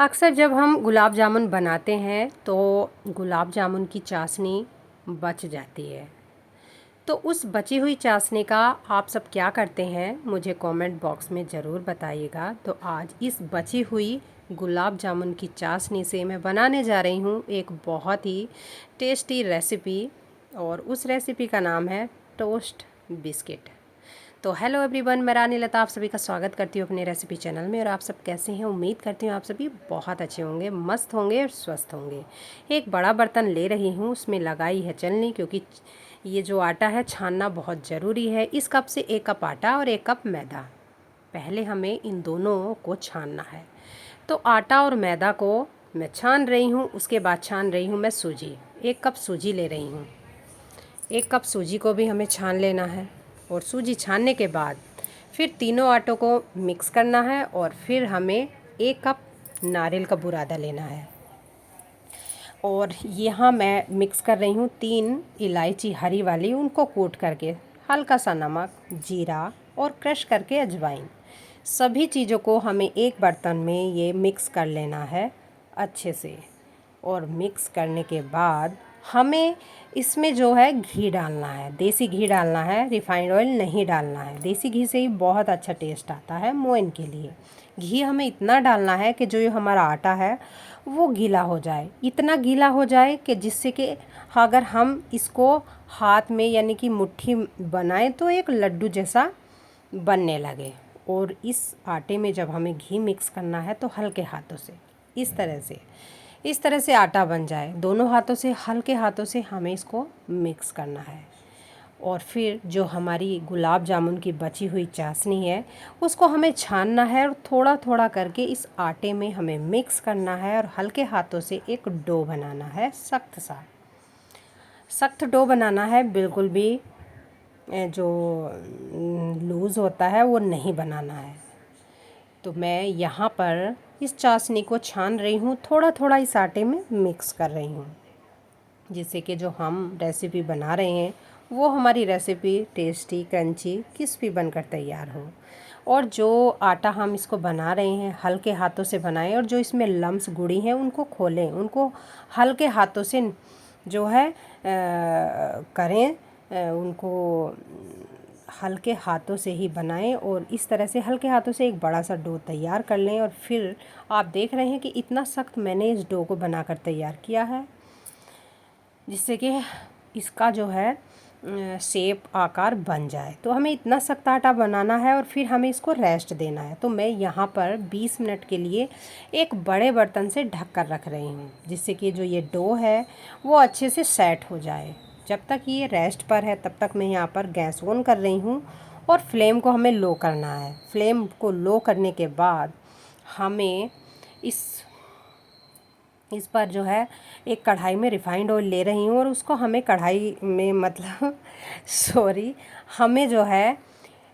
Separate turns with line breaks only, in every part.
अक्सर जब हम गुलाब जामुन बनाते हैं तो गुलाब जामुन की चाशनी बच जाती है। तो उस बची हुई चाशनी का आप सब क्या करते हैं मुझे कमेंट बॉक्स में ज़रूर बताइएगा। तो आज इस बची हुई गुलाब जामुन की चाशनी से मैं बनाने जा रही हूँ एक बहुत ही टेस्टी रेसिपी, और उस रेसिपी का नाम है टोस्ट बिस्किट। तो हेलो एवरीवन, मैं रानी लता आप सभी का स्वागत करती हूँ अपने रेसिपी चैनल में। और आप सब कैसे हैं? उम्मीद करती हूँ आप सभी बहुत अच्छे होंगे, मस्त होंगे और स्वस्थ होंगे। एक बड़ा बर्तन ले रही हूँ, उसमें लगाई है चलनी, क्योंकि ये जो आटा है छानना बहुत ज़रूरी है। इस कप से 1 कप आटा और 1 कप मैदा। पहले हमें इन दोनों को छानना है। तो आटा और मैदा को मैं छान रही हूँ, उसके बाद छान रही हूँ मैं सूजी। 1 कप सूजी ले रही हूँ। 1 कप सूजी को भी हमें छान लेना है। और सूजी छानने के बाद फिर तीनों आटों को मिक्स करना है। और फिर हमें 1 कप नारियल का बुरादा लेना है। और यहाँ मैं मिक्स कर रही हूँ 3 इलायची हरी वाली, उनको कूट करके, हल्का सा नमक, जीरा और क्रश करके अजवाइन। सभी चीज़ों को हमें एक बर्तन में ये मिक्स कर लेना है अच्छे से। और मिक्स करने के बाद हमें इसमें जो है घी डालना है, देसी घी डालना है, रिफाइंड ऑयल नहीं डालना है। देसी घी से ही बहुत अच्छा टेस्ट आता है मोइन के लिए। घी हमें इतना डालना है कि जो ये हमारा आटा है वो गीला हो जाए, इतना गीला हो जाए कि जिससे कि अगर हम इसको हाथ में यानी कि मुट्ठी बनाएं तो एक लड्डू जैसा बनने लगे। और इस आटे में जब हमें घी मिक्स करना है तो हल्के हाथों से इस तरह से आटा बन जाए, दोनों हाथों से, हल्के हाथों से हमें इसको मिक्स करना है। और फिर जो हमारी गुलाब जामुन की बची हुई चाशनी है उसको हमें छानना है और थोड़ा थोड़ा करके इस आटे में हमें मिक्स करना है। और हल्के हाथों से एक डो बनाना है, सख्त डो बनाना है। बिल्कुल भी जो लूज़ होता है वो नहीं बनाना है। तो मैं यहाँ पर इस चाशनी को छान रही हूँ, थोड़ा थोड़ा इस आटे में मिक्स कर रही हूँ, जिससे कि जो हम रेसिपी बना रहे हैं वो हमारी रेसिपी टेस्टी, क्रंची, क्रिस्पी बनकर तैयार हो। और जो आटा हम इसको बना रहे हैं हल्के हाथों से बनाएं, और जो इसमें लम्स गुड़ी हैं उनको खोलें, उनको हल्के हाथों से जो है करें, उनको हल्के हाथों से ही बनाएं। और इस तरह से हल्के हाथों से एक बड़ा सा डो तैयार कर लें। और फिर आप देख रहे हैं कि इतना सख्त मैंने इस डो को बनाकर तैयार किया है, जिससे कि इसका जो है शेप, आकार बन जाए। तो हमें इतना सख्त आटा बनाना है और फिर हमें इसको रेस्ट देना है। तो मैं यहाँ पर 20 मिनट के लिए एक बड़े बर्तन से ढक कर रख रही हूँ, जिससे कि जो ये डो है वो अच्छे से सेट हो जाए। जब तक ये रेस्ट पर है तब तक मैं यहाँ पर गैस ऑन कर रही हूँ और फ्लेम को हमें लो करना है। फ्लेम को लो करने के बाद हमें इस पर जो है एक कढ़ाई में रिफ़ाइंड ऑयल ले रही हूँ। और उसको हमें कढ़ाई में मतलब सॉरी, हमें जो है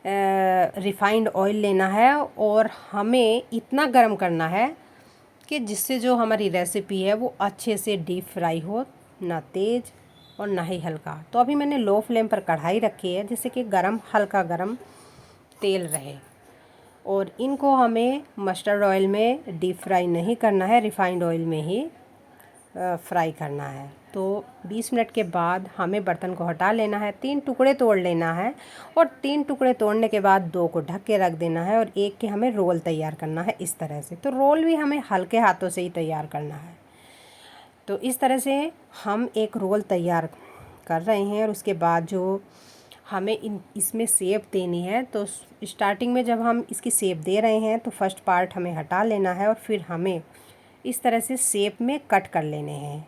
रिफ़ाइंड ऑयल लेना है। और हमें इतना गर्म करना है कि जिससे जो हमारी रेसिपी है वो अच्छे से डीप फ्राई हो, ना तेज़ और ना ही हल्का। तो अभी मैंने लो फ्लेम पर कढ़ाई रखी है, जिससे कि हल्का गरम तेल रहे। और इनको हमें मस्टर्ड ऑयल में डीप फ्राई नहीं करना है, रिफ़ाइंड ऑयल में ही फ्राई करना है। तो 20 मिनट के बाद हमें बर्तन को हटा लेना है, 3 टुकड़े तोड़ लेना है। और 3 टुकड़े तोड़ने के बाद 2 को ढक के रख देना है। और एक के हमें रोल तैयार करना है इस तरह से। तो रोल भी हमें हल्के हाथों से ही तैयार करना है। तो इस तरह से हम एक रोल तैयार कर रहे हैं। और उसके बाद जो हमें इसमें शेप देनी है, तो स्टार्टिंग में जब हम इसकी शेप दे रहे हैं तो फर्स्ट पार्ट हमें हटा लेना है। और फिर हमें इस तरह से शेप में कट कर लेने हैं।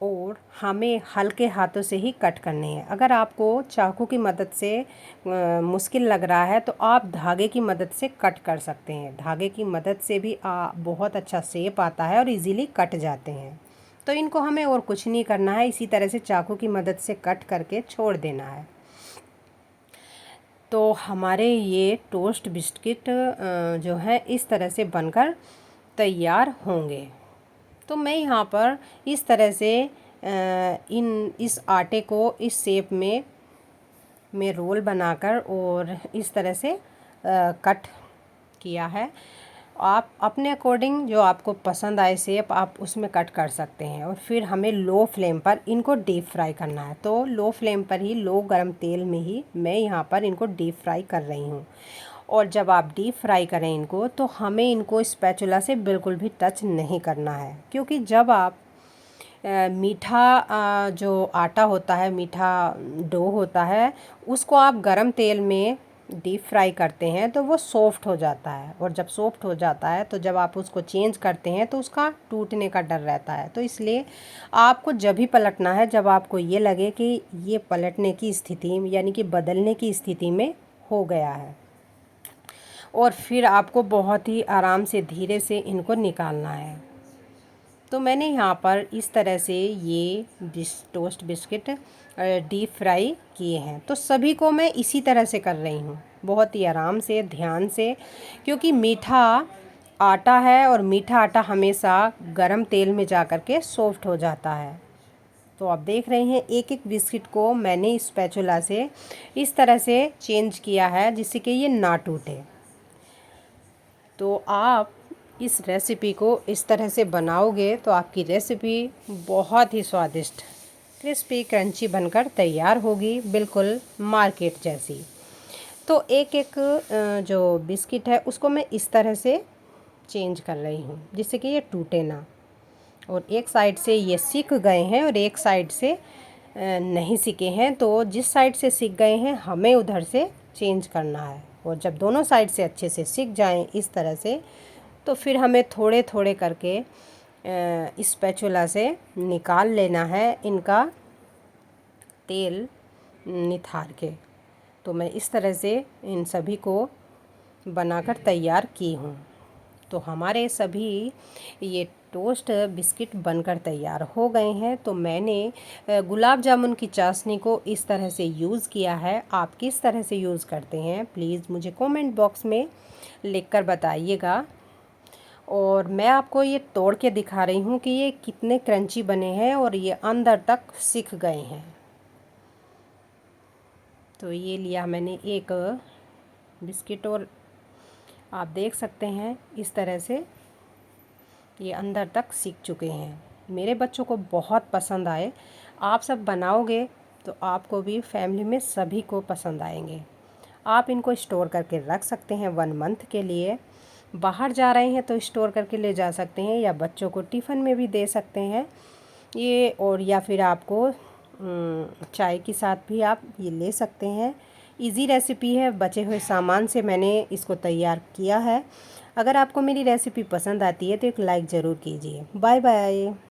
और हमें हल्के हाथों से ही कट करने हैं। अगर आपको चाकू की मदद से मुश्किल लग रहा है तो आप धागे की मदद से कट कर सकते हैं। धागे की मदद से भी बहुत अच्छा शेप आता है और इजीली कट जाते हैं। तो इनको हमें और कुछ नहीं करना है, इसी तरह से चाकू की मदद से कट करके छोड़ देना है। तो हमारे ये टोस्ट बिस्किट जो है इस तरह से बनकर तैयार होंगे। तो मैं यहाँ पर इस तरह से इस आटे को इस शेप में रोल बनाकर और इस तरह से कट किया है। आप अपने अकॉर्डिंग जो आपको पसंद आए शेप आप उसमें कट कर सकते हैं। और फिर हमें लो फ्लेम पर इनको डीप फ्राई करना है। तो लो फ्लेम पर ही, लो गरम तेल में ही मैं यहाँ पर इनको डीप फ्राई कर रही हूँ। और जब आप डीप फ्राई करें इनको, तो हमें इनको स्पैचुला से बिल्कुल भी टच नहीं करना है, क्योंकि जब आप मीठा जो आटा होता है, मीठा डो होता है, उसको आप गरम तेल में डीप फ्राई करते हैं तो वो सॉफ्ट हो जाता है। और जब सॉफ्ट हो जाता है तो जब आप उसको चेंज करते हैं तो उसका टूटने का डर रहता है। तो इसलिए आपको जब भी पलटना है, जब आपको ये लगे कि ये पलटने की स्थिति यानी कि बदलने की स्थिति में हो गया है, और फिर आपको बहुत ही आराम से धीरे से इनको निकालना है। तो मैंने यहाँ पर इस तरह से ये टोस्ट बिस्किट डीप फ्राई किए हैं। तो सभी को मैं इसी तरह से कर रही हूँ, बहुत ही आराम से, ध्यान से, क्योंकि मीठा आटा है और मीठा आटा हमेशा गरम तेल में जा कर के सॉफ्ट हो जाता है। तो आप देख रहे हैं एक एक बिस्किट को मैंने स्पैचुला से इस तरह से चेंज किया है जिससे कि ये ना टूटे। तो आप इस रेसिपी को इस तरह से बनाओगे तो आपकी रेसिपी बहुत ही स्वादिष्ट, क्रिस्पी, क्रंची बनकर तैयार होगी, बिल्कुल मार्केट जैसी। तो एक एक जो बिस्किट है उसको मैं इस तरह से चेंज कर रही हूँ जिससे कि ये टूटे ना। और एक साइड से ये सिक गए हैं और एक साइड से नहीं सिके हैं। तो जिस साइड से सिक गए हैं हमें उधर से चेंज करना है। और जब दोनों साइड से अच्छे से सिक जाएं इस तरह से, तो फिर हमें थोड़े थोड़े करके स्पैचुला से निकाल लेना है इनका तेल निथार के। तो मैं इस तरह से इन सभी को बनाकर तैयार की हूँ। तो हमारे सभी ये टोस्ट बिस्किट बनकर तैयार हो गए हैं। तो मैंने गुलाब जामुन की चाशनी को इस तरह से यूज़ किया है। आप किस तरह से यूज़ करते हैं प्लीज़ मुझे कमेंट बॉक्स में लिखकर बताइएगा। और मैं आपको ये तोड़ के दिखा रही हूँ कि ये कितने क्रंची बने हैं और ये अंदर तक सिक गए हैं। तो ये लिया मैंने एक बिस्किट और आप देख सकते हैं इस तरह से ये अंदर तक सीख चुके हैं। मेरे बच्चों को बहुत पसंद आए। आप सब बनाओगे तो आपको भी, फैमिली में सभी को पसंद आएंगे। आप इनको स्टोर करके रख सकते हैं 1 मंथ के लिए। बाहर जा रहे हैं तो स्टोर करके ले जा सकते हैं, या बच्चों को टिफ़िन में भी दे सकते हैं ये। और या फिर आपको चाय के साथ भी आप ये ले सकते हैं। इजी रेसिपी है, बचे हुए सामान से मैंने इसको तैयार किया है। अगर आपको मेरी रेसिपी पसंद आती है तो एक लाइक ज़रूर कीजिए। Bye bye.